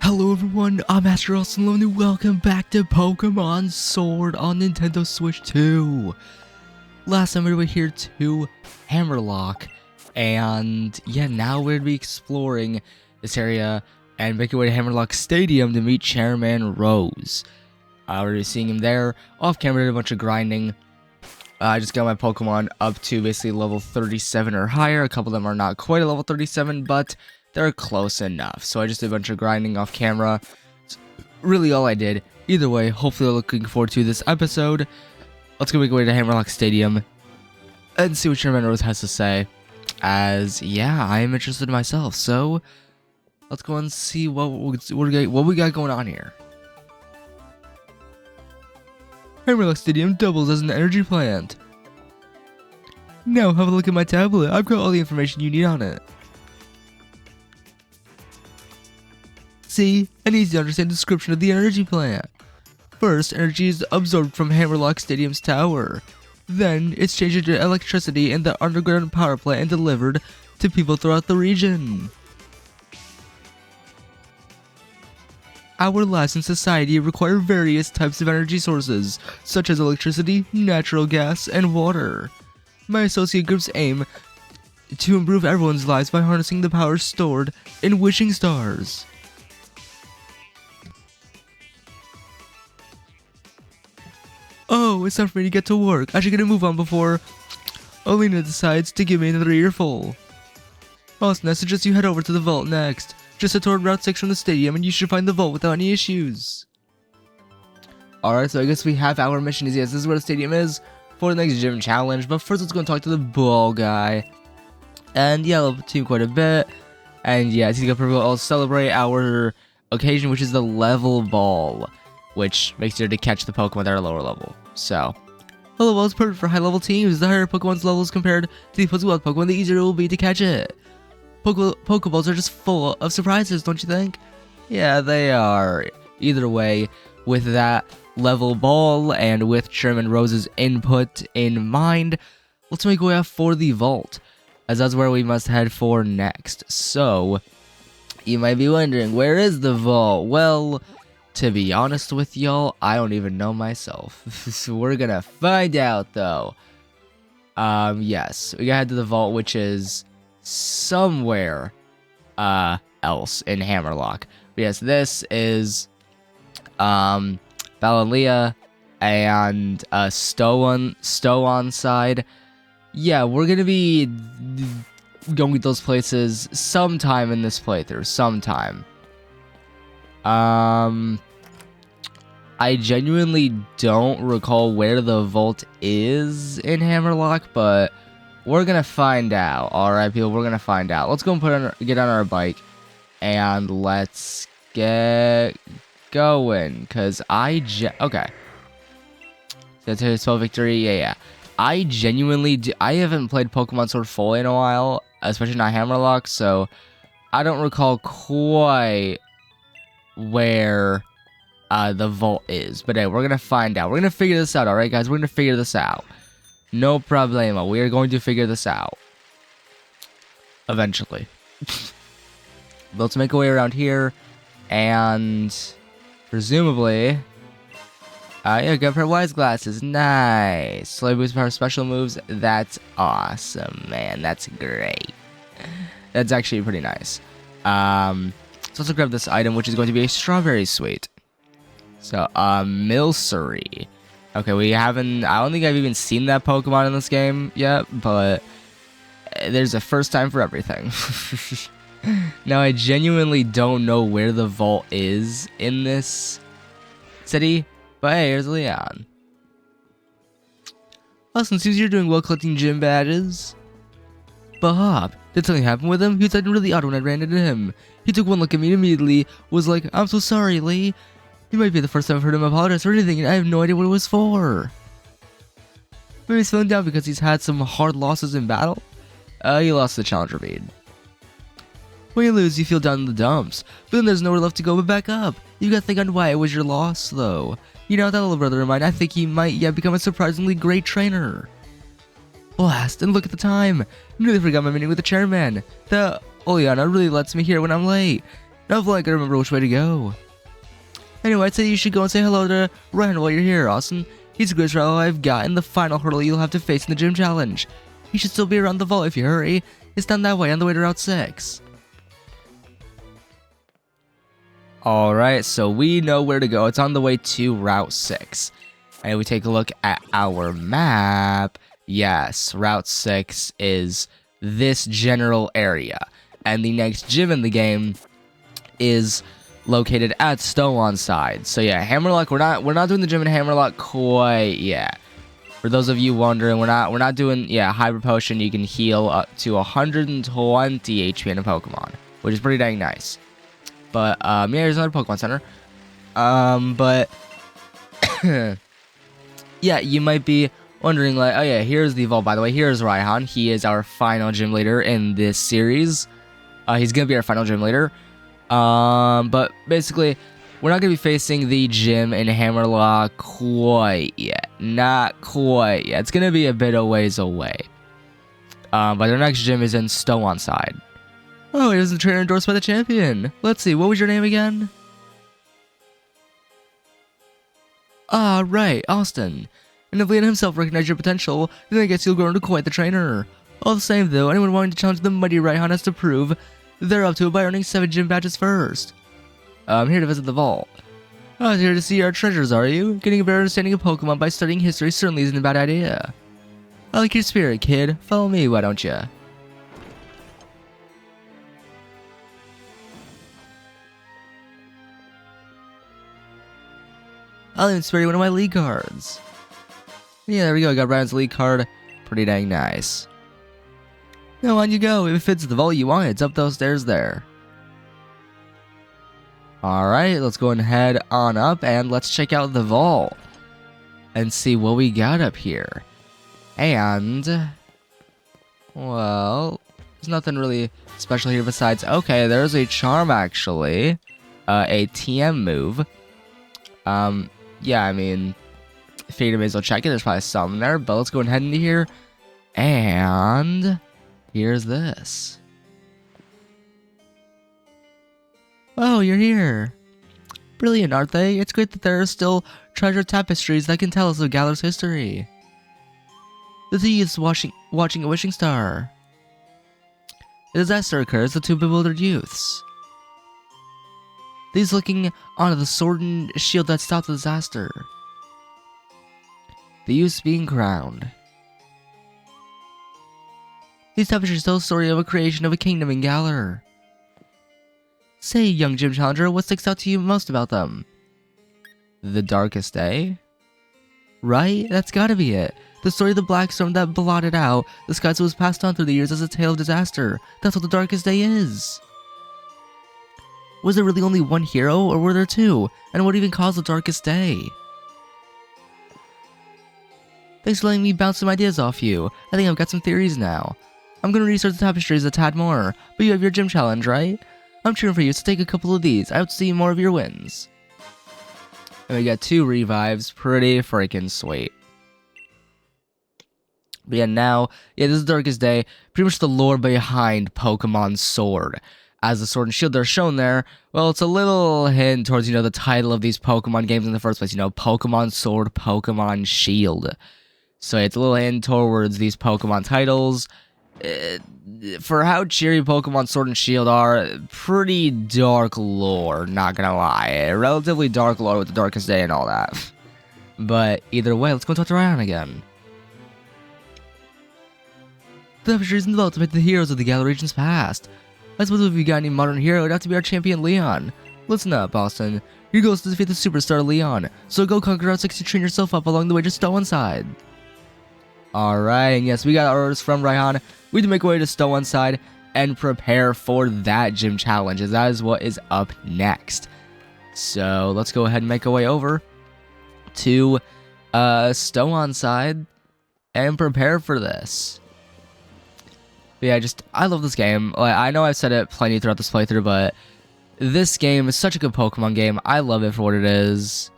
Hello everyone, I'm Master Austin and welcome back to Pokemon Sword on Nintendo Switch 2. Last time we were here to Hammerlock, and yeah, now we're going to be exploring this area and making our way to Hammerlock Stadium to meet Chairman Rose. We're seeing him there. Off camera, did a bunch of grinding. I just got my Pokemon up to basically level 37 or higher. A couple of them are not quite a level 37, but they're close enough. So I just did a bunch of grinding off camera. It's really all I did. Either way, hopefully looking forward to this episode. Let's go make our way to Hammerlock Stadium and see what Chairman Rose has to say. As, yeah, I am interested myself. So, let's go and see what we got going on here. Hammerlock Stadium doubles as an energy plant. Now have a look at my tablet. I've got all the information you need on it. See, an easy to understand description of the energy plant. First, energy is absorbed from Hammerlock Stadium's tower. Then, it's changed into electricity in the underground power plant and delivered to people throughout the region. Our lives in society require various types of energy sources, such as electricity, natural gas, and water. My associate groups aim to improve everyone's lives by harnessing the power stored in wishing stars. Oh, it's time for me to get to work. I should get a move on before Alina decides to give me another earful. Austin, I suggest you head over to the vault next. Just head toward Route 6 from the stadium and you should find the vault without any issues. Alright, so I guess we have our mission. Yes, this is where the stadium is for the next gym challenge. But first, let's go and talk to the ball guy. And yeah, I'll team quite a bit. And yeah, he's gonna celebrate our occasion, which is the level ball, which makes it to catch the Pokemon that are lower level. So, level ball is perfect for high level teams. The higher Pokemon's levels compared to the opposing wild Pokemon, the easier it will be to catch it. Pokeballs are just full of surprises, don't you think? Yeah, they are. Either way, with that level ball and with Chairman Rose's input in mind, let's make our way out for the vault, as that's where we must head for next. So, you might be wondering, where is the vault? Well, to be honest with y'all, I don't even know myself. So we're gonna find out, though. Yes, we gotta head to the vault, which is somewhere else in Hammerlock. But yes, this is Balalia and Stow on side. Yeah, we're gonna be going to those places sometime in this playthrough. Sometime. I genuinely don't recall where the vault is in Hammerlock, but we're gonna find out. Alright, people, we're gonna find out. Let's go and get on our bike and let's get going. Cause okay. That's a spell victory. Yeah. I genuinely I haven't played Pokemon Sword full in a while, especially not Hammerlock, so I don't recall quite where the vault is. But hey, we're gonna find out. We're gonna figure this out, alright guys? We're gonna figure this out. No problemo. We are going to figure this out. Eventually. Let's make our way around here. And presumably, yeah, go for Wise Glasses. Nice. Slowly boost power special moves. That's awesome, man. That's great. That's actually pretty nice. So let's grab this item, which is going to be a strawberry sweet. So, Milcery. Okay, I don't think I've even seen that Pokemon in this game yet, but there's a first time for everything. Now, I genuinely don't know where the vault is in this city, but hey, here's Leon. Austin, seems you're doing well collecting gym badges. Bob, did something happen with him? He was acting really odd when I ran into him. He took one look at me and immediately was like, "I'm so sorry, Lee." It might be the first time I've heard him apologize for anything, and I have no idea what it was for. Maybe he's feeling down because he's had some hard losses in battle? He lost the Challenger Bead. When you lose, you feel down in the dumps, but then there's nowhere left to go but back up. You gotta think on why it was your loss, though. You know, that little brother of mine, I think he might become a surprisingly great trainer. Blast, and look at the time. I nearly forgot my meeting with the chairman. The Oleana really lets me hear when I'm late. Now if I can remember which way to go. Anyway, I'd say you should go and say hello to Ryan while you're here, Austin. He's the greatest rival I've got in the final hurdle you'll have to face in the gym challenge. He should still be around the vault if you hurry. It's down that way on the way to Route 6. Alright, so we know where to go. It's on the way to Route 6. And we take a look at our map. Yes, Route 6 is this general area. And the next gym in the game is located at Stow on side. So yeah, Hammerlock, we're not doing the gym in Hammerlock quite yet. For those of you wondering, we're not doing Hyper Potion. You can heal up to 120 HP in a Pokemon, which is pretty dang nice. But yeah, here's another Pokemon Center. But yeah, you might be wondering like, oh yeah, here's the evolve. By the way, here's Raihan. He is our final gym leader in this series. He's gonna be our final gym leader. But basically, we're not going to be facing the gym in Hammerlock quite yet. Not quite yet. It's going to be a bit of ways away. But our next gym is in Stow on side. Oh, it was a trainer endorsed by the champion. Let's see, what was your name again? Ah, right, Austin. And if Leon himself recognized your potential, then I guess you'll grow into quite the trainer. All the same though, anyone wanting to challenge the mighty Raihan has to prove they're up to it by earning 7 gym badges first. I'm here to visit the vault. I was here to see our treasures, are you? Getting a better understanding of Pokemon by studying history certainly isn't a bad idea. I like your spirit, kid. Follow me, why don't you? I'll even spare you one of my league cards. Yeah, there we go. I got Ryan's league card. Pretty dang nice. Now on you go. If it's the vault you want, it's up those stairs there. Alright, let's go ahead on up and let's check out the vault. And see what we got up here. And well, there's nothing really special here besides, okay, there's a charm actually. A TM move. Yeah, I mean, figured I may as well check it. There's probably something there, but let's go ahead into here. And here's this. Oh, you're here. Brilliant, aren't they? It's great that there are still treasure tapestries that can tell us of Galar's history. The thieves watching a wishing star. A disaster occurs, the two bewildered youths. These looking onto the sword and shield that stopped the disaster. The youths being crowned. These tapestries tell the story of a creation of a kingdom in Galar. Say, young gym challenger, what sticks out to you most about them? The darkest day? Right? That's gotta be it. The story of the black storm that blotted out the skies was passed on through the years as a tale of disaster. That's what the darkest day is. Was there really only one hero, or were there two? And what even caused the darkest day? Thanks for letting me bounce some ideas off you. I think I've got some theories now. I'm gonna research the tapestries a tad more, but you have your gym challenge, right? I'm cheering for you, so take a couple of these. I hope to see more of your wins. And we got 2 revives. Pretty freaking sweet. But yeah, now, this is the darkest day. Pretty much the lore behind Pokemon Sword. As the Sword and Shield are shown there, well, it's a little hint towards, the title of these Pokemon games in the first place. Pokemon Sword, Pokemon Shield. So it's a little hint towards these Pokemon titles. For how cheery Pokemon Sword and Shield are, pretty dark lore, not gonna lie. Relatively dark lore with the darkest day and all that. But either way, let's go talk to Ryan again. The tapestries in the vault depict the heroes of the Galar region's past. I suppose if you got any modern hero, it'd have to be our champion Leon. Listen up, Boston. Your goal is to defeat the superstar Leon, so go conquer Route 6 and train yourself up along the way to Stow on side. Alright, and yes, we got orders from Raihan. We need to make our way to Stow on side and prepare for that gym challenge, as that is what is up next. So let's go ahead and make our way over to Stow on side and prepare for this. But yeah, I love this game. Like, I know I've said it plenty throughout this playthrough, but this game is such a good Pokemon game. I love it for what it is.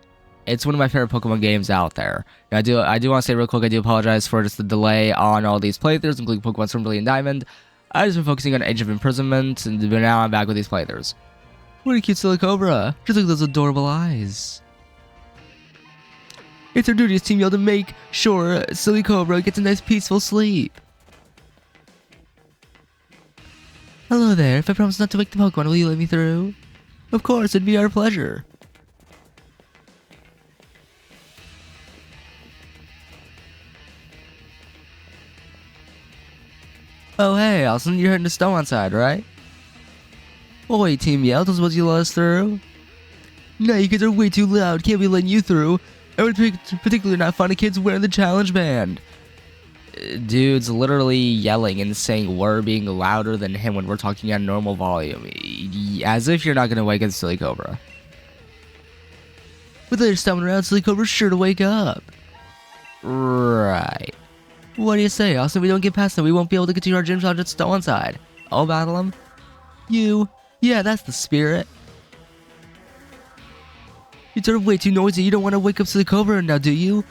It's one of my favorite Pokemon games out there. I do want to say real quick, I do apologize for just the delay on all these playthroughs, including Pokemon Sword and Diamond. I've just been focusing on Age of Imprisonment, and now I'm back with these playthroughs. What a cute silly cobra. Just look at those adorable eyes. It's our duty as Team Yell to make sure silly cobra gets a nice peaceful sleep. Hello there. If I promise not to wake the Pokemon, will you let me through? Of course, it'd be our pleasure. Oh hey, Austin, you're heading to Stow outside, right? Oh wait, Team Yell, don't suppose you let us through? No, you kids are way too loud, can't be letting you through. I would particularly not find a kid's wearing the challenge band. Dude's literally yelling and saying we're being louder than him when we're talking at normal volume. As if you're not gonna wake up Silly Cobra. With later stomping around, Silly Cobra's sure to wake up. Right. What do you say, Austin? If we don't get past them, we won't be able to continue our gym challenge at Stow inside. I'll battle him. You? Yeah, that's the spirit. You are way too noisy. You don't want to wake up Silly Cobra now, do you?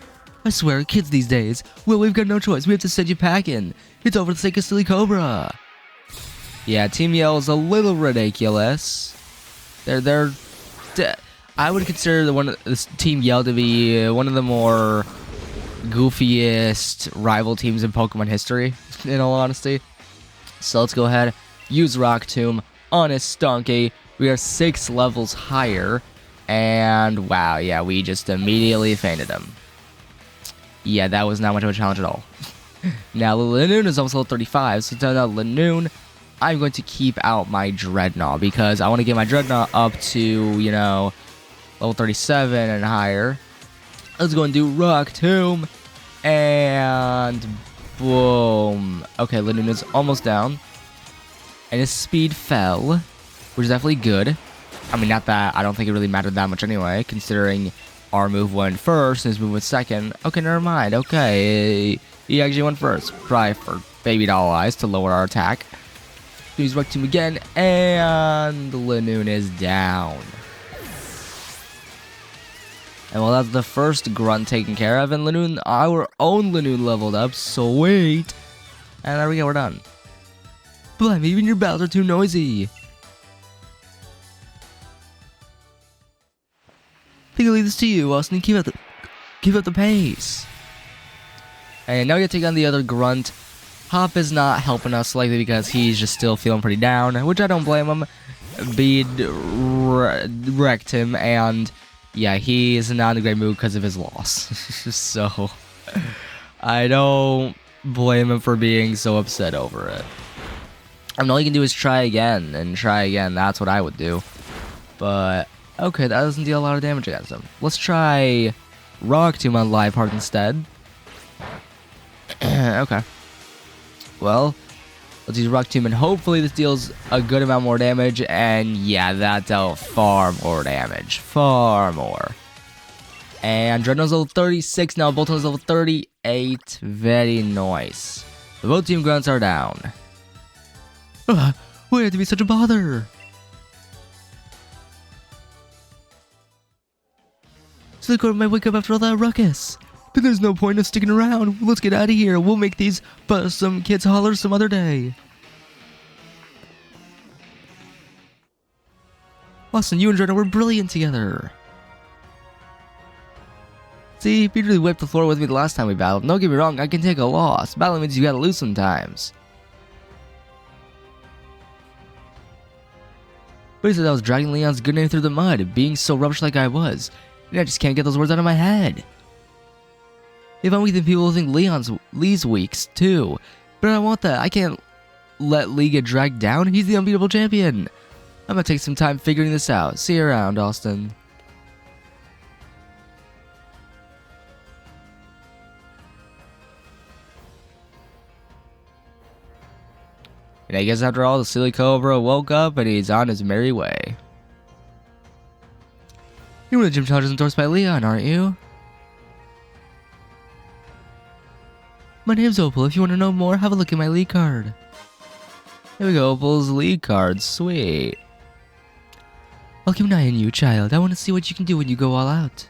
I swear, kids these days. Well, we've got no choice. We have to send you packing. It's over the sake of Silly Cobra. Yeah, Team Yell is a little ridiculous. I would consider this Team Yell to be one of the more goofiest rival teams in Pokemon history, in all honesty. So let's go ahead, use Rock Tomb on his Stonky. We are 6 levels higher, and wow, yeah, we just immediately fainted him. Yeah, that was not much of a challenge at all. Now, Linoon is almost level 35, so now Linoon, I'm going to keep out my Dreadnought, because I want to get my Dreadnought up to, you know, level 37 and higher. Let's go and do Rock Tomb, and boom. Okay, Linoon is almost down, and his speed fell, which is definitely good. I mean, not that, I don't think it really mattered that much anyway, considering our move went first and his move went second. Okay, never mind. Okay, he actually went first, probably for Baby Doll Eyes to lower our attack. Use Rock Tomb again, and Linoon is down. And well, that's the first grunt taken care of, and Linoon, our own Linoon leveled up, sweet. And there we go, we're done. Blimey, even your battles are too noisy. I think I'll leave this to you, Austin. Keep up the pace. And now we gotta take on the other grunt. Hop is not helping us slightly because he's just still feeling pretty down, which I don't blame him. Bede wrecked him, and yeah, he is not in a great mood because of his loss. So, I don't blame him for being so upset over it. I mean, all you can do is try again and try again. That's what I would do. But, okay, that doesn't deal a lot of damage against him. Let's try Rock Tomb on Live Heart instead. Okay. Well, let's use Rock Tomb, and hopefully this deals a good amount more damage, and yeah, that dealt far more damage. Far more. And Dreadnought's level 36 now, Bolton's level 38. Very nice. The both team grunts are down. Why had to be such a bother? Silly Cobra might wake up after all that ruckus. But there's no point in sticking around. Let's get out of here. We'll make these some kids holler some other day. Austin, you and Dreadnought were brilliant together. See, Pete really wiped the floor with me the last time we battled. Don't get me wrong, I can take a loss. Battling means you gotta lose sometimes. But he said I was dragging Leon's good name through the mud, being so rubbish like I was. And I just can't get those words out of my head. If I'm weak, then people will think Lee's weak too. But I don't want that. I can't let Lee get dragged down. He's the unbeatable champion. I'm gonna take some time figuring this out. See you around, Austin. And I guess after all, the Silly Cobra woke up and he's on his merry way. You're one of the gym challenges endorsed by Leon, aren't you? My name's Opal. If you want to know more, have a look at my league card. Here we go, Opal's league card. Sweet. I'll keep an eye on you, child. I want to see what you can do when you go all out.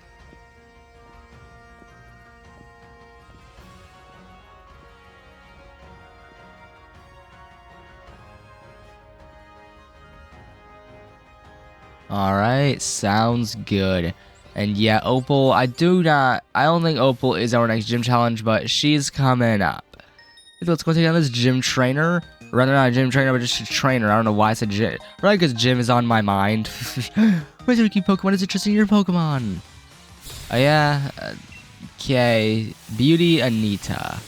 Alright, sounds good. And yeah, Opal, I don't think Opal is our next gym challenge, but she's coming up. Let's go take on this gym trainer. Rather not a gym trainer, but just a trainer. I don't know why I said gym. Right, because gym is on my mind. Where's your key Pokemon? Is interested in your Pokemon? Oh yeah. Okay. Beauty Anita.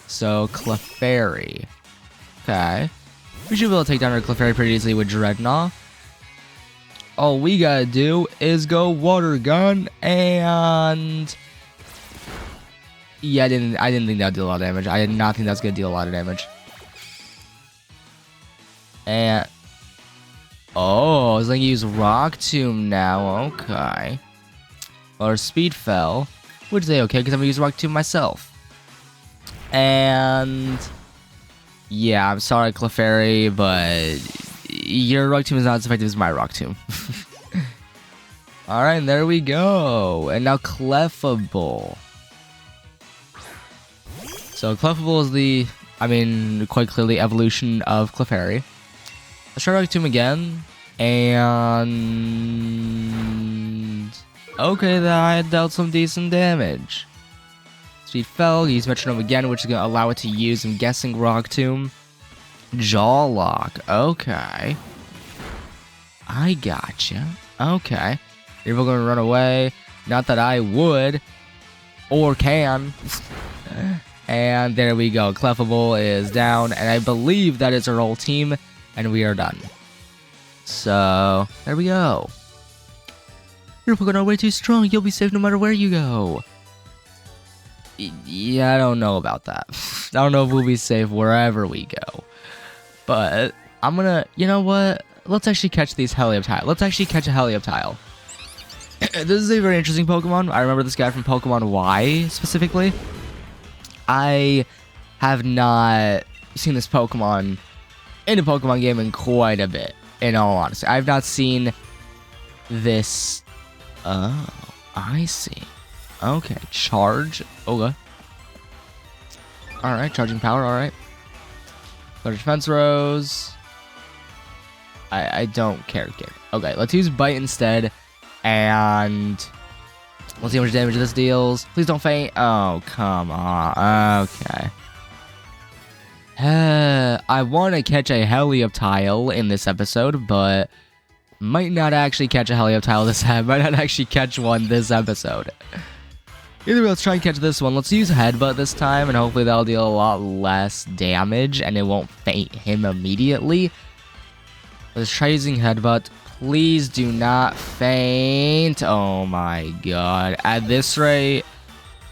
So, Clefairy. Okay. We should be able to take down our Clefairy pretty easily with Dreadnought. All we gotta do is go Water Gun and... Yeah, I didn't think that would deal a lot of damage. I did not think that was gonna deal a lot of damage. And... Oh, I was gonna use Rock Tomb now. Okay. Or Speed Fell. Which is okay, because I'm gonna use Rock Tomb myself. And... Yeah, I'm sorry, Clefairy, but... Your Rock Tomb is not as effective as my Rock Tomb. Alright, there we go. And now Clefable. So Clefable is the, quite clearly evolution of Clefairy. Let's try Rock Tomb again. And... Okay, that dealt some decent damage. Speed Fell, use Metronome again, which is going to allow it to use, I'm guessing, Rock Tomb. Jaw Lock, okay. I gotcha. Okay. You're going to run away. Not that I would. Or can. And there we go. Clefable is down. And I believe that is our whole team. And we are done. So, there we go. Your Pokemon are way too strong. You'll be safe no matter where you go. Yeah, I don't know about that. I don't know if we'll be safe wherever we go. But, I'm gonna... You know what? Let's actually catch these Helioptile. Let's actually catch a Helioptile. This is a very interesting Pokemon. I remember this guy from Pokemon Y, specifically. I have not seen this Pokemon in a Pokemon game in quite a bit, in all honesty. I've not seen this... Oh, I see. Okay, charge. Okay. Alright, charging power, alright. Large defense rose. I don't care. Okay, let's use Bite instead. And let's see how much damage this deals. Please don't faint. Oh, come on. Okay. I want to catch a Helioptile in this episode, but might not actually catch a Helioptile this time. Might not actually catch one this episode. Either way, let's try and catch this one. Let's use Headbutt this time, and hopefully that'll deal a lot less damage, and it won't faint him immediately. Let's try using Headbutt. Please do not faint. Oh my god. At this rate,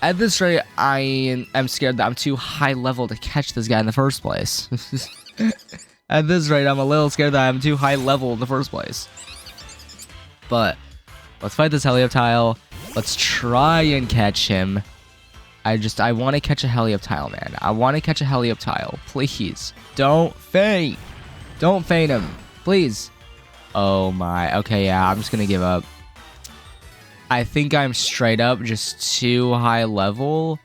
I am scared that I'm too high level to catch this guy in the first place. At this rate, I'm a little scared that I'm too high level in the first place. But, let's fight this Helioptile. Let's try and catch him. I want to catch a Helioptile, man. I want to catch a Helioptile. Please. Don't faint. Don't faint him. Please. Oh my. Okay, yeah, I'm just going to give up. I think I'm straight up just too high level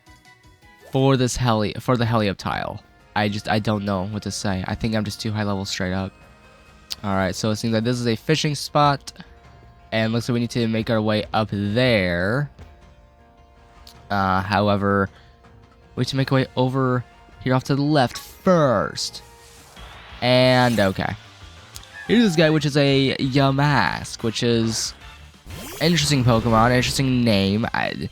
for this the Helioptile. I don't know what to say. I think I'm just too high level straight up. Alright, so it seems like this is a fishing spot. And looks like we need to make our way up there. However, we need to make our way over here off to the left first. And, okay. Here's this guy, which is a Yamask, which is an interesting Pokemon, interesting name. I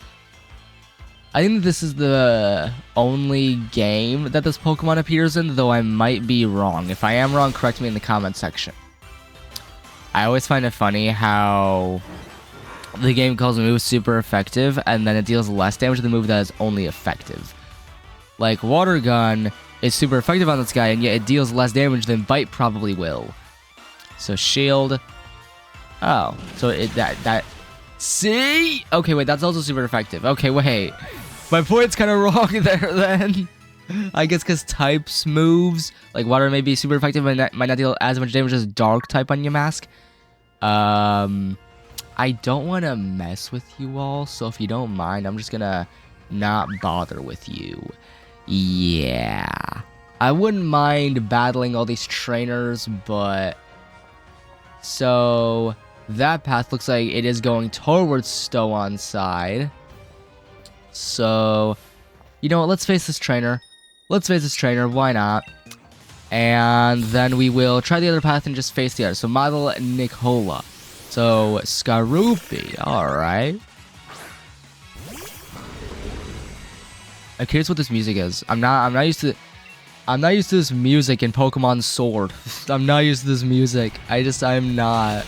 think this is the only game that this Pokemon appears in, though I might be wrong. If I am wrong, correct me in the comment section. I always find it funny how the game calls a move super effective, and then it deals less damage to the move that is only effective. Like, Water Gun is super effective on this guy, and yet it deals less damage than Bite probably will. So, Shield. Oh, so that... See? Okay, wait, that's also super effective. Okay, wait. My point's kind of wrong there, then. I guess because types moves, like Water may be super effective, but might not deal as much damage as Dark type on Yamask. I don't want to mess with you all, so if you don't mind, I'm just gonna not bother with you. Yeah. I wouldn't mind battling all these trainers, but... So... That path looks like it is going towards Stow on side. So, you know what? Let's face this trainer. Let's face this trainer. Why not? And then we will try the other path and just face the other. So, Model Nicola. So, Skaroopy. Alright. I'm curious what this music is. I'm not used to this music in Pokemon Sword. I'm not used to this music. I'm not.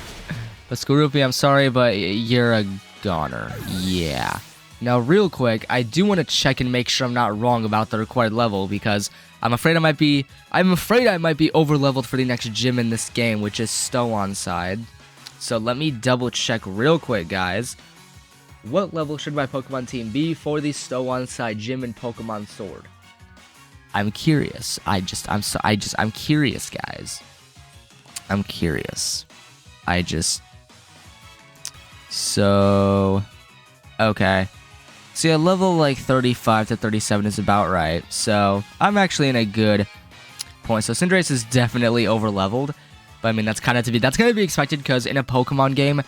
But Skaroopy, I'm sorry, but you're a goner. Yeah. Now, real quick, I do want to check and make sure I'm not wrong about the required level, because I'm afraid I might be over-leveled for the next gym in this game, which is Stow on side. So let me double check real quick, guys. What level should my Pokemon team be for the Stow on side gym in Pokemon Sword? I'm curious. I'm curious, guys. I'm curious. So, okay. See, a level like 35 to 37 is about right. So, I'm actually in a good point. So, Cinderace is definitely over-leveled. But, I mean, that's kind of to be expected, because in a Pokemon game,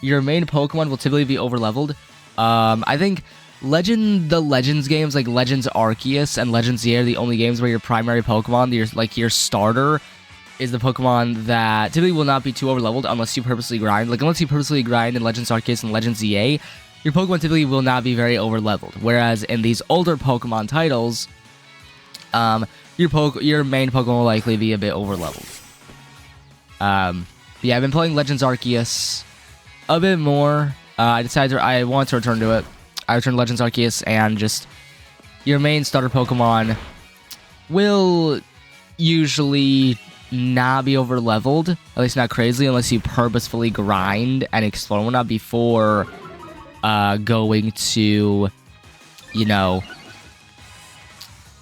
your main Pokemon will typically be over-leveled. I think the Legends games, like Legends Arceus and Legends Z, are the only games where your primary Pokemon, your starter, is the Pokemon that typically will not be too over-leveled unless you purposely grind. Like, unless you purposely grind in Legends Arceus and Legends ZA, your Pokemon typically will not be very over-leveled. Whereas in these older Pokemon titles, your main Pokemon will likely be a bit over-leveled. Yeah, I've been playing Legends Arceus a bit more. I want to return to it. I returned Legends Arceus, and just your main starter Pokemon will usually not be over-leveled, at least not crazy, unless you purposefully grind and explore one up before going to, you know,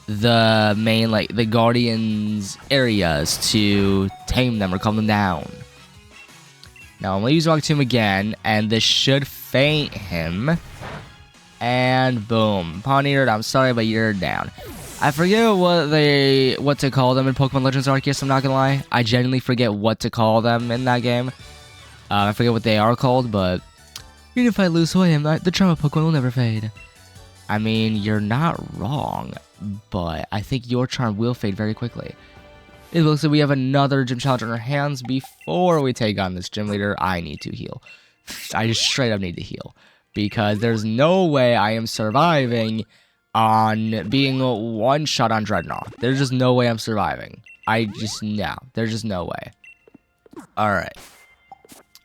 the main, like, the Guardians areas to tame them or calm them down. Now, I'm going to use Rock Tomb again, and this should faint him. And boom. Pawniard, I'm sorry, but you're down. I forget what to call them in Pokemon Legends Arceus, I'm not gonna lie. I genuinely forget what to call them in that game. I forget what they are called, but even if I lose who I am, the trauma Pokemon will never fade. I mean, you're not wrong, but I think your charm will fade very quickly. It looks like we have another gym challenge on our hands. Before we take on this gym leader, I need to heal. I just straight up need to heal, because there's no way I am surviving on being one shot on Dreadnought. There's just no way I'm surviving. No. There's just no way. Alright.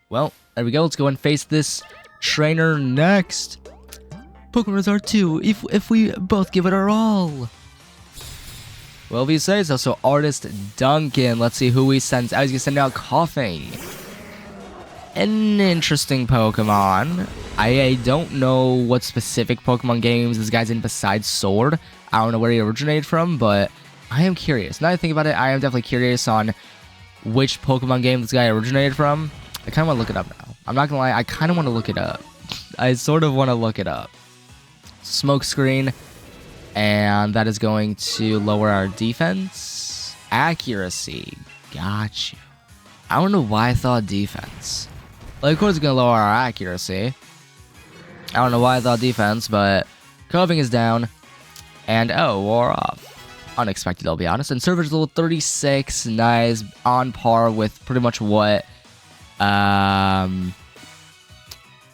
Well, there we go. Let's go and face this trainer next. Pokemon Resort 2, if we both give it our all. Well, if you say so. So, Artist Duncan. Let's see who he sends out. He's going to send out Coughing. An interesting Pokemon. I don't know what specific Pokemon games this guy's in besides Sword. I don't know where he originated from, but I am curious. Now that I think about it, I am definitely curious on which Pokemon game this guy originated from. I kind of want to look it up now. I'm not going to lie, I kind of want to look it up. I sort of want to look it up. Smoke Screen, and that is going to lower our defense. Accuracy. Got you. I don't know why I thought defense. Like, of course it's going to lower our accuracy. I don't know why I thought defense, but Coving is down. And, oh, wore off. Unexpected, I'll be honest. And Surfer's level 36. Nice. On par with pretty much what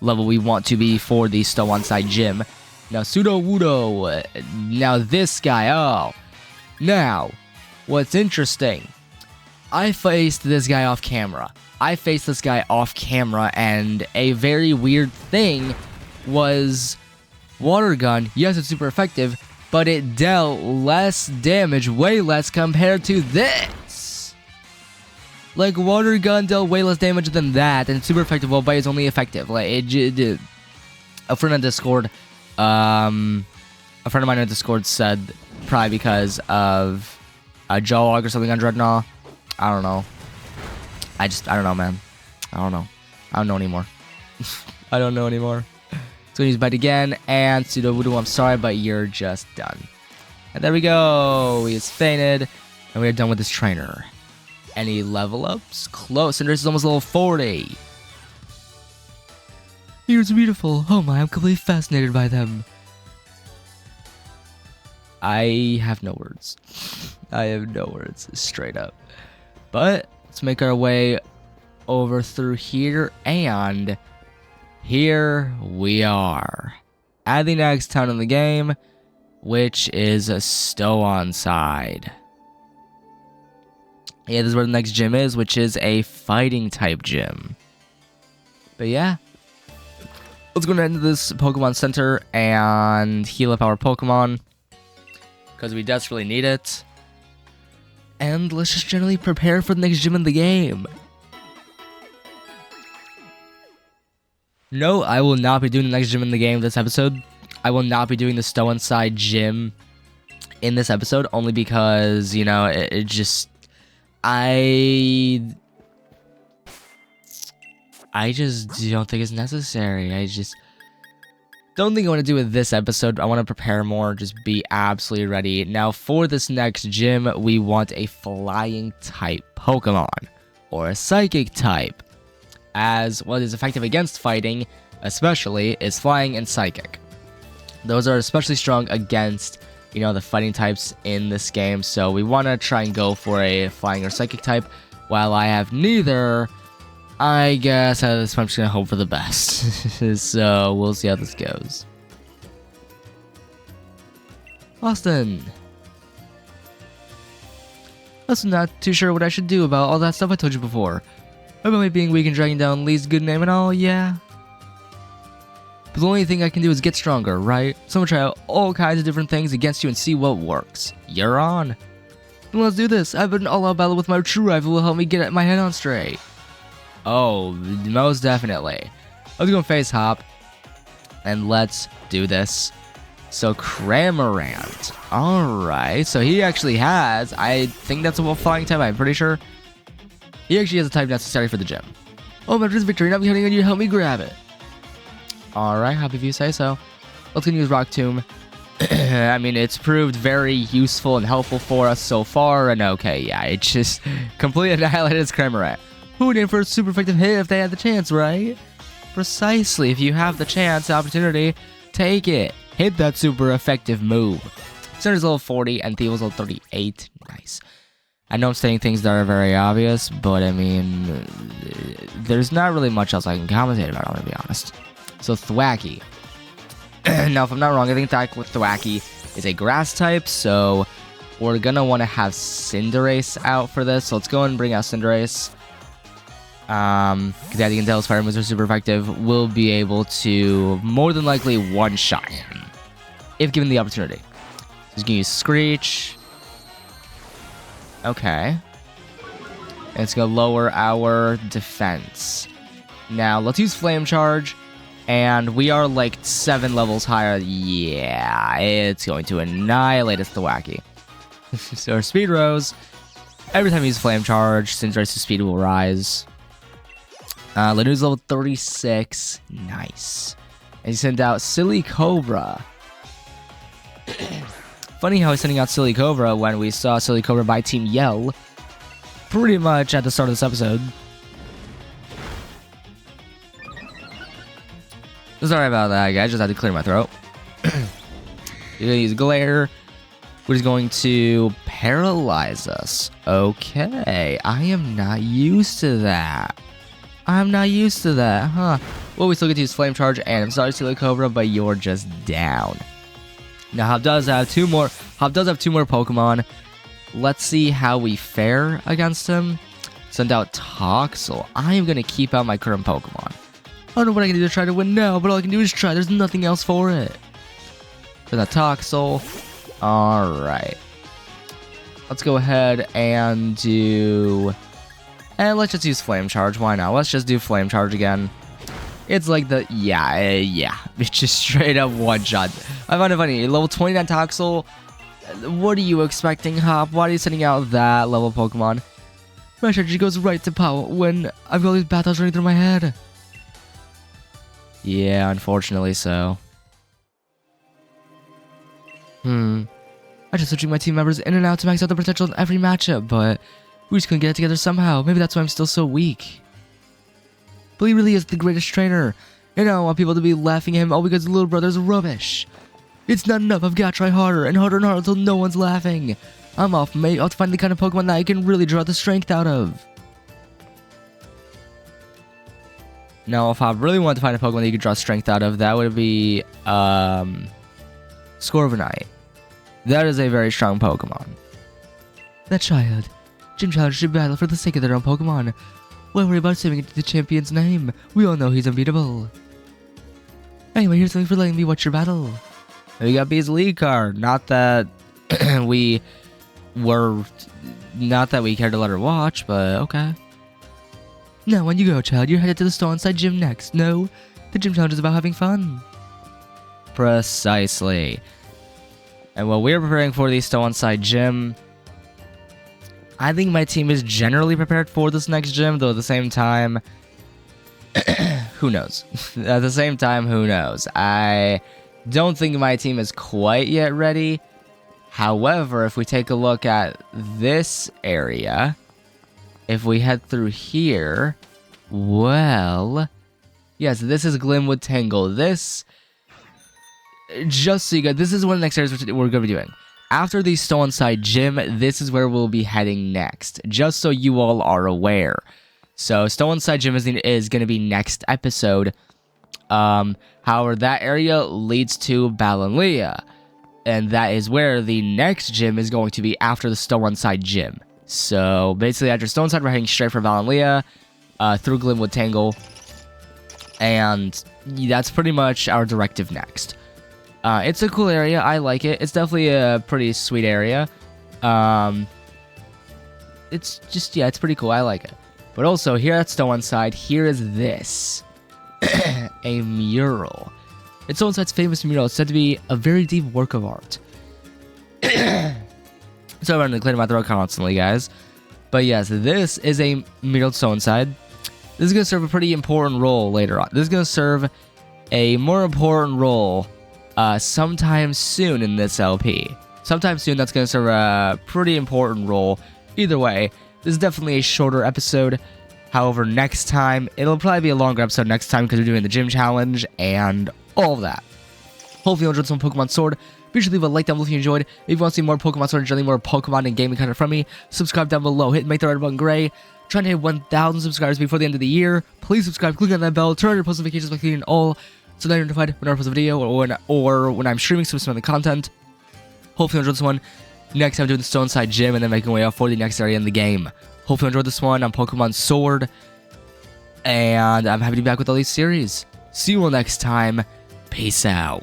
level we want to be for the Stow on side gym. Now, Sudowoodo. Now, this guy. Oh. Now, what's interesting, I faced this guy off camera. And a very weird thing was Water Gun. Yes, it's super effective, but it dealt less damage, way less compared to this. Like, Water Gun dealt way less damage than that, and it's super effective, while Bite is only effective. Like, it did. A friend on Discord, a friend of mine on Discord said probably because of a Jawlog or something on Dreadnought. I don't know. I don't know, man. I don't know. I don't know anymore. I don't know anymore. So use Bite again, and Sudowoodo, I'm sorry, but you're just done. And there we go. He is fainted, and we are done with this trainer. Any level ups? Close. Cinderace is almost level 40. You're beautiful. Oh my, I'm completely fascinated by them. I have no words. I have no words, straight up. But let's make our way over through here, and here we are at the next town in the game, which is a Stow side. Yeah, this is where the next gym is, which is a fighting type gym. But yeah, let's go into this Pokemon Center and heal up our Pokemon, because we desperately need it. And let's just generally prepare for the next gym in the game. No, I will not be doing the next gym in the game this episode. I will not be doing the Stow side gym in this episode, only because, you know, it just... I just don't think it's necessary. I just don't think I want to do it this episode. I want to prepare more, just be absolutely ready. Now, for this next gym, we want a flying type Pokemon, or a psychic type, as what is effective against fighting, especially, is flying and psychic. Those are especially strong against, you know, the fighting types in this game, so we want to try and go for a flying or psychic type. While I have neither, I guess at this point I'm just going to hope for the best. So we'll see how this goes. Austin. I'm not too sure what I should do about all that stuff I told you before. About me being weak and dragging down Lee's good name and all, yeah. But the only thing I can do is get stronger, right? So I'm gonna try out all kinds of different things against you and see what works. You're on. Then let's do this. I've been all-out battle with my true rival will help me get my head on straight. Oh, most definitely. Let's go face hop. And let's do this. So Cramorant. Alright, so he actually has, I think that's a flying type, I'm pretty sure. He actually has a type necessary for the gym. Oh, after this victory, now I'm counting on you to help me grab it. Alright, happy if you say so. Let's go use Rock Tomb. I mean, it's proved very useful and helpful for us so far, and okay, yeah, it just completely annihilated his Cramorant. Who would aim for a super effective hit if they had the chance, right? Precisely, if you have the chance, the opportunity, take it. Hit that super effective move. Center's level 40 and Theo's level 38. Nice. I know I'm saying things that are very obvious, but I mean, there's not really much else I can commentate about, I'm gonna be honest. So Thwackey. Now, if I'm not wrong, I think attack with Thwackey is a grass type, so we're gonna want to have Cinderace out for this. So let's go and bring out Cinderace. Because as you can tell, his fire moves are super effective. We'll be able to more than likely one-shot him if given the opportunity. So he's gonna use Screech. Okay. And it's gonna lower our defense. Now, let's use Flame Charge. And we are like 7 levels higher. Yeah, it's going to annihilate us, Thwackey. So our speed rose. Every time you use Flame Charge, Cinderace's speed will rise. Lanu's level 36. Nice. And he sent out Silly Cobra. Funny how he's sending out Silly Cobra when we saw Silly Cobra by Team Yell pretty much at the start of this episode. Sorry about that, guys. Just had to clear my throat. You're gonna use Glare, which is going to paralyze us. Okay, I am not used to that. I'm not used to that, huh? Well, we still get to use Flame Charge, and I'm sorry, Silly Cobra, but you're just down. Now, Hop does have two more Pokemon. Let's see how we fare against him. Send out Toxel. I am gonna keep out my current Pokemon. I don't know what I can do to try to win now, but all I can do is try. There's nothing else for it. For that Toxel. Alright. Let's go ahead and do... And let's just use Flame Charge. Why not? Let's just do Flame Charge again. It's like the... Yeah. It's just straight up one-shot. I find it funny. Level 29 Toxel. What are you expecting, Hop? Why are you sending out that level Pokemon? My strategy goes right to power when I've got all these battles running through my head. Yeah, unfortunately so. I just switching my team members in and out to max out the potential in every matchup, but we just couldn't get it together somehow. Maybe that's why I'm still so weak. But he really is the greatest trainer. And I don't want people to be laughing at him all because the little brother's rubbish. It's not enough, I've got to try harder and harder and harder until no one's laughing. I'm off, mate. I'll find the kind of Pokemon that I can really draw the strength out of. Now, if I really wanted to find a Pokemon that you could draw strength out of, that would be, Scorviknight. That is a very strong Pokemon. That child. Gym challengers should battle for the sake of their own Pokemon. Why worry about saving it to the champion's name? We all know he's unbeatable. Anyway, here's something for letting me watch your battle. We got B's lead card. Not that we cared to let her watch, but okay. Now, on you go, child. You're headed to the Stow inside gym next. No, the gym challenge is about having fun. Precisely. And while we're preparing for the Stow inside gym, I think my team is generally prepared for this next gym, though at the same time, who knows? At the same time, who knows? I don't think my team is quite yet ready. However, if we take a look at this area, if we head through here, well, yes, this is Glimwood Tangle. This, just so you guys, this is one of the next areas we're going to be doing. After the Stow inside gym, this is where we'll be heading next, just so you all are aware. So, Stow inside gym is going to be next episode. However, that area leads to Balanlia, and that is where the next gym is going to be after the Stow inside gym. So, basically, after Stow inside, we're heading straight for Balanlia, through Glimwood Tangle, and that's pretty much our directive next. It's a cool area. I like it. It's definitely a pretty sweet area. It's just, yeah, it's pretty cool. I like it. But also, here at Stow inside, here is this. A mural. It's Stow inside's famous mural. It's said to be a very deep work of art. So I'm going to clear my throat constantly, guys. But yes, this is a mural Stow inside. This is going to serve a pretty important role later on. This is going to serve a more important role sometime soon in this LP. Sometime soon, that's going to serve a pretty important role. Either way, this is definitely a shorter episode. However, next time, it'll probably be a longer episode next time because we're doing the gym challenge and all of that. Hopefully you enjoyed some Pokemon Sword. Be sure to leave a like down below if you enjoyed. If you want to see more Pokemon Sword and generally more Pokemon and gaming content from me, subscribe down below. Make the red button gray. Trying to hit 1,000 subscribers before the end of the year. Please subscribe, click on that bell, turn on your post notifications by clicking all, so that you're notified when I post a video or when I'm streaming some of the content. Hopefully you enjoyed this one. Next time I'm doing the Stow inside gym and then making my way out for the next area in the game. Hopefully you enjoyed this one on Pokemon Sword. And I'm happy to be back with all these series. See you all next time. Peace out.